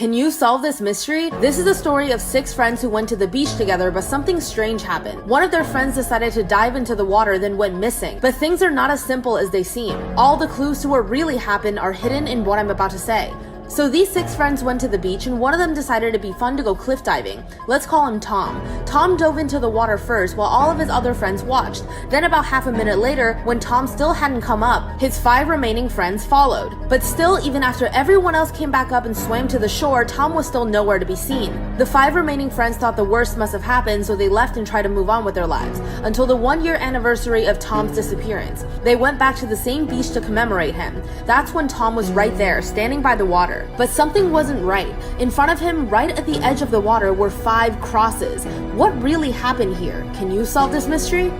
Can you solve this mystery? This is the story of 6 friends who went to the beach together, but something strange happened. One of their friends decided to dive into the water, then went missing. But things are not as simple as they seem. All the clues to what really happened are hidden in what I'm about to say. So these 6 friends went to the beach, and one of them decided it'd be fun to go cliff diving. Let's call him Tom. Tom dove into the water first while all of his other friends watched. Then about half a minute later, when Tom still hadn't come up, his 5 remaining friends followed. But still, even after everyone else came back up and swam to the shore, Tom was still nowhere to be seen. The 5 remaining friends thought the worst must have happened, so they left and tried to move on with their lives, until the 1-year anniversary of Tom's disappearance. They went back to the same beach to commemorate him. That's when Tom was right there, standing by the water. But something wasn't right. In front of him, right at the edge of the water, were 5 crosses. What really happened here? Can you solve this mystery?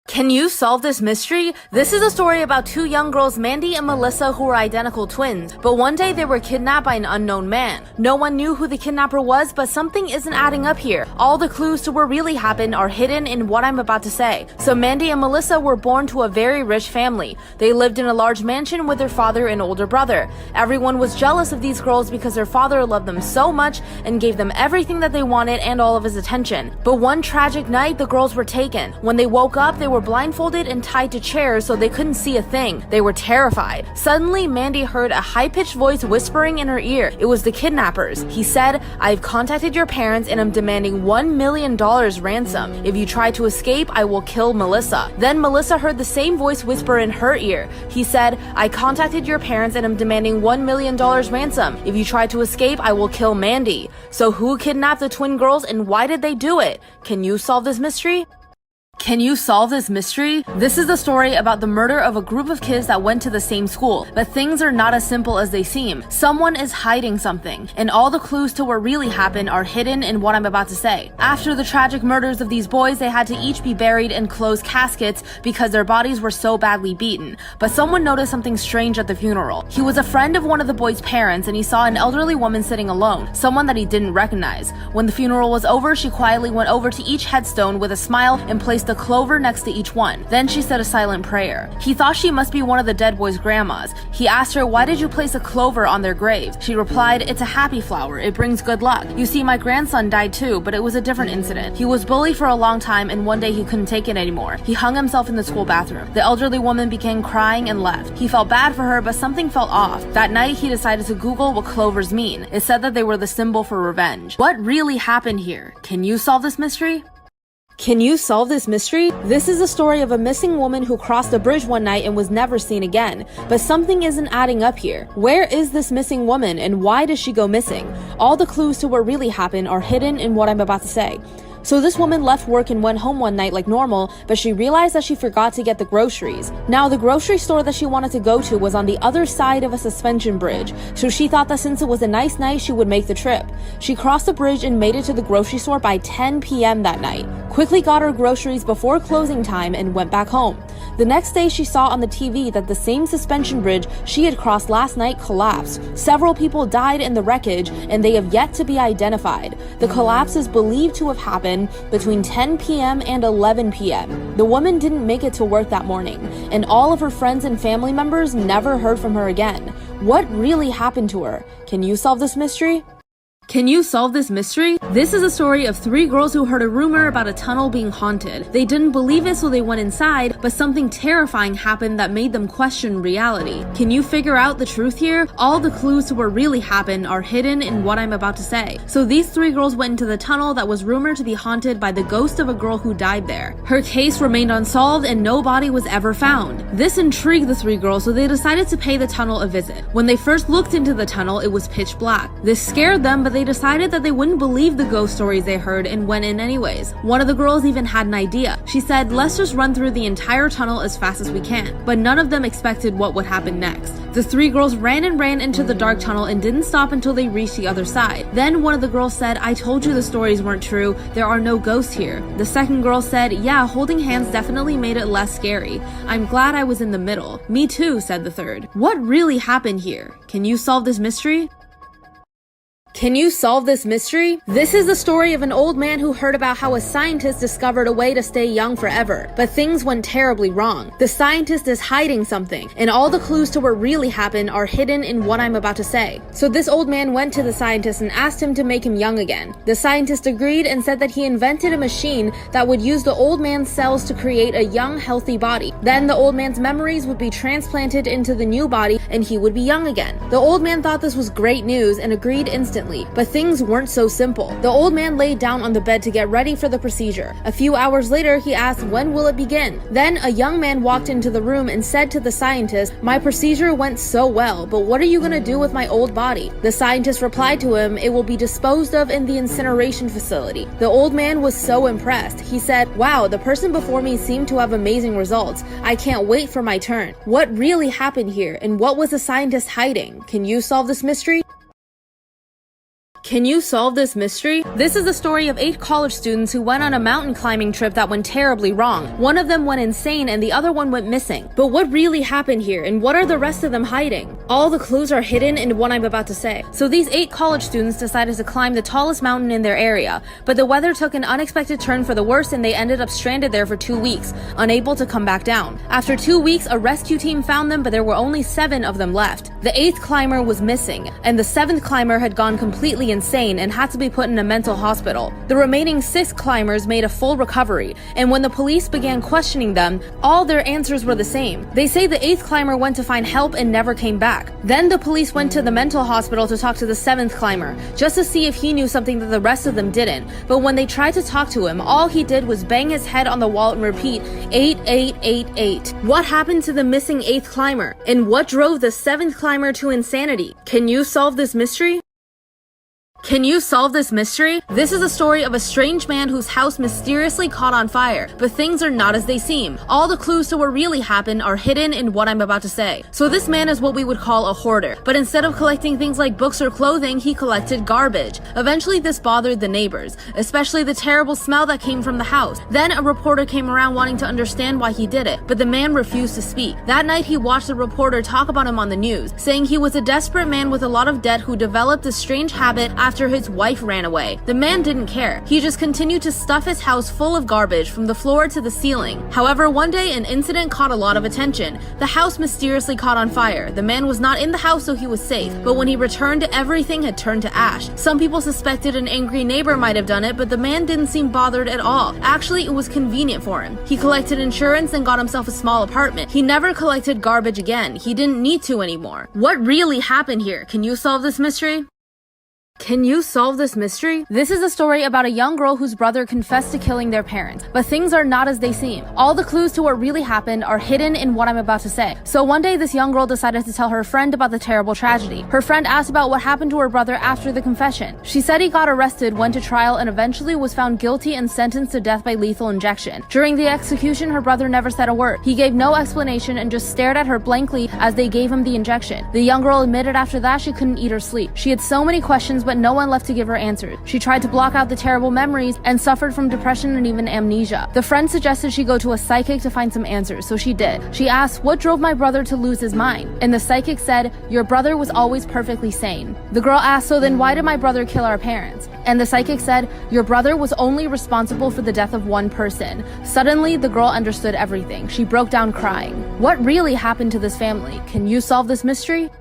Can you solve this mystery? This is a story about 2 young girls, Mandy and Melissa, who were identical twins. But one day they were kidnapped by an unknown man. No one knew who the kidnapper was, but something isn't adding up here. All the clues to what really happened are hidden in what I'm about to say. So Mandy and Melissa were born to a very rich family. They lived in a large mansion with their father and older brother. Everyone was jealous of these girls because their father loved them so much and gave them everything that they wanted and all of his attention. But one tragic night, the girls were taken. When they woke up, they were blindfolded and tied to chairs so they couldn't see a thing. They were terrified. Suddenly, Mandy heard a high-pitched voice whispering in her ear. It was the kidnappers. He said, "I've contacted your parents and I'm demanding $1 million ransom. If you try to escape, I will kill Melissa." Then Melissa heard the same voice whisper in her ear. He said, "I contacted your parents and I'm demanding $1 million ransom. If you try to escape, I will kill Mandy." So who kidnapped the twin girls and why did they do it? Can you solve this mystery? Can you solve this mystery? This is the story about the murder of a group of kids that went to the same school, but things are not as simple as they seem. Someone is hiding something, and all the clues to what really happened are hidden in what I'm about to say. After the tragic murders of these boys, they had to each be buried in closed caskets because their bodies were so badly beaten. But someone noticed something strange at the funeral. He was a friend of one of the boys' parents, and he saw an elderly woman sitting alone, someone that he didn't recognize. When the funeral was over, she quietly went over to each headstone with a smile and placed a clover next to each one. Then she said a silent prayer. He thought she must be one of the dead boys' grandmas. He asked her, "Why did you place a clover on their graves?" She replied, "It's a happy flower. It brings good luck. You see, my grandson died too, but it was a different incident. He was bullied for a long time and one day he couldn't take it anymore. He hung himself in the school bathroom." The elderly woman began crying and left. He felt bad for her, but something felt off. That night, he decided to Google what clovers mean. It said that they were the symbol for revenge. What really happened here? Can you solve this mystery? Can you solve this mystery? This is the story of a missing woman who crossed a bridge one night and was never seen again. But something isn't adding up here. Where is this missing woman and why does she go missing? All the clues to what really happened are hidden in what I'm about to say. So this woman left work and went home one night like normal, but she realized that she forgot to get the groceries. Now, the grocery store that she wanted to go to was on the other side of a suspension bridge, so she thought that since it was a nice night, she would make the trip. She crossed the bridge and made it to the grocery store by 10 p.m. that night, quickly got her groceries before closing time, and went back home. The next day, she saw on the TV that the same suspension bridge she had crossed last night collapsed. Several people died in the wreckage, and they have yet to be identified. The collapse is believed to have happened between 10 p.m. and 11 p.m. The woman didn't make it to work that morning, and all of her friends and family members never heard from her again. What really happened to her? Can you solve this mystery? Can you solve this mystery? This is a story of 3 girls who heard a rumor about a tunnel being haunted. They didn't believe it, so they went inside, but something terrifying happened that made them question reality. Can you figure out the truth here? All the clues to what really happened are hidden in what I'm about to say. So these 3 girls went into the tunnel that was rumored to be haunted by the ghost of a girl who died there. Her case remained unsolved and no body was ever found. This intrigued the 3 girls, so they decided to pay the tunnel a visit. When they first looked into the tunnel, it was pitch black. This scared them, but they decided that they wouldn't believe the ghost stories they heard and went in anyways. One of the girls even had an idea. She said, "Let's just run through the entire tunnel as fast as we can." But none of them expected what would happen next. The 3 girls ran and ran into the dark tunnel and didn't stop until they reached the other side. Then one of the girls said, "I told you the stories weren't true. There are no ghosts here." The second girl said, "Yeah, holding hands definitely made it less scary. I'm glad I was in the middle." "Me too," said the third. What really happened here? Can you solve this mystery? Can you solve this mystery? This is the story of an old man who heard about how a scientist discovered a way to stay young forever, but things went terribly wrong. The scientist is hiding something, and all the clues to what really happened are hidden in what I'm about to say. So this old man went to the scientist and asked him to make him young again. The scientist agreed and said that he invented a machine that would use the old man's cells to create a young, healthy body. Then the old man's memories would be transplanted into the new body and he would be young again. The old man thought this was great news and agreed instantly. But things weren't so simple. The old man laid down on the bed to get ready for the procedure. A few hours later, he asked, when will it begin? Then a young man walked into the room and said to the scientist, my procedure went so well, but what are you going to do with my old body? The scientist replied to him, it will be disposed of in the incineration facility. The old man was so impressed. He said, wow, the person before me seemed to have amazing results. I can't wait for my turn. What really happened here, and what was the scientist hiding? Can you solve this mystery? Can you solve this mystery? This is the story of 8 college students who went on a mountain climbing trip that went terribly wrong. One of them went insane and the other one went missing. But what really happened here, and what are the rest of them hiding? All the clues are hidden in what I'm about to say. So these 8 college students decided to climb the tallest mountain in their area, but the weather took an unexpected turn for the worse and they ended up stranded there for 2 weeks, unable to come back down. After 2 weeks, a rescue team found them, but there were only 7 of them left. The 8th climber was missing, and the 7th climber had gone completely insane and had to be put in a mental hospital. The remaining 6 climbers made a full recovery, and when the police began questioning them, all their answers were the same. They say the 8th climber went to find help and never came back. Then the police went to the mental hospital to talk to the 7th climber, just to see if he knew something that the rest of them didn't. But when they tried to talk to him, all he did was bang his head on the wall and repeat, 8888. What happened to the missing 8th climber? And what drove the 7th climber to insanity? Can you solve this mystery? Can you solve this mystery? This is a story of a strange man whose house mysteriously caught on fire, but things are not as they seem. All the clues to what really happened are hidden in what I'm about to say. So this man is what we would call a hoarder, but instead of collecting things like books or clothing, he collected garbage. Eventually this bothered the neighbors, especially the terrible smell that came from the house. Then a reporter came around wanting to understand why he did it, but the man refused to speak. That night he watched the reporter talk about him on the news, saying he was a desperate man with a lot of debt who developed a strange habit after his wife ran away. The man didn't care. He just continued to stuff his house full of garbage from the floor to the ceiling. However, one day an incident caught a lot of attention. The house mysteriously caught on fire. The man was not in the house, so he was safe, but when he returned, everything had turned to ash. Some people suspected an angry neighbor might have done it, but the man didn't seem bothered at all. Actually, it was convenient for him. He collected insurance and got himself a small apartment. He never collected garbage again. He didn't need to anymore. What really happened here? Can you solve this mystery? Can you solve this mystery? This is a story about a young girl whose brother confessed to killing their parents, but things are not as they seem. All the clues to what really happened are hidden in what I'm about to say. So one day this young girl decided to tell her friend about the terrible tragedy. Her friend asked about what happened to her brother after the confession. She said he got arrested, went to trial, and eventually was found guilty and sentenced to death by lethal injection. During the execution, her brother never said a word. He gave no explanation and just stared at her blankly as they gave him the injection. The young girl admitted after that she couldn't eat or sleep. She had so many questions, but no one left to give her answers. She tried to block out the terrible memories and suffered from depression and even amnesia. The friend suggested she go to a psychic to find some answers, so she did. She asked, what drove my brother to lose his mind? And the psychic said, your brother was always perfectly sane. The girl asked, so then why did my brother kill our parents? And the psychic said, your brother was only responsible for the death of one person. Suddenly, the girl understood everything. She broke down crying. What really happened to this family? Can you solve this mystery?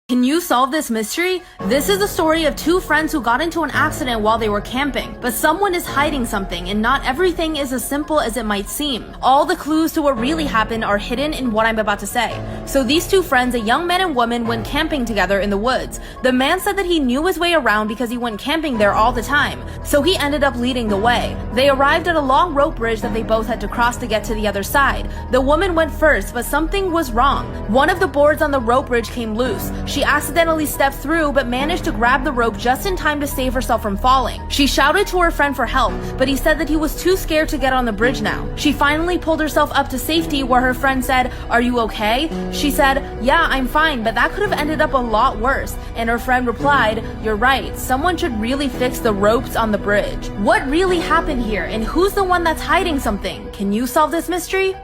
Can you solve this mystery? This is the story of 2 friends who got into an accident while they were camping, but someone is hiding something and not everything is as simple as it might seem. All the clues to what really happened are hidden in what I'm about to say. So these 2 friends, a young man and woman, went camping together in the woods. The man said that he knew his way around because he went camping there all the time, so he ended up leading the way. They arrived at a long rope bridge that they both had to cross to get to the other side. The woman went first, but something was wrong. One of the boards on the rope bridge came loose. She accidentally stepped through but managed to grab the rope just in time to save herself from falling. She shouted to her friend for help, but he said that he was too scared to get on the bridge now. She finally pulled herself up to safety where her friend said, "Are you okay?" She said, "Yeah, I'm fine, but that could have ended up a lot worse." And her friend replied, "You're right, someone should really fix the ropes on the bridge." What really happened here, and who's the one that's hiding something? Can you solve this mystery?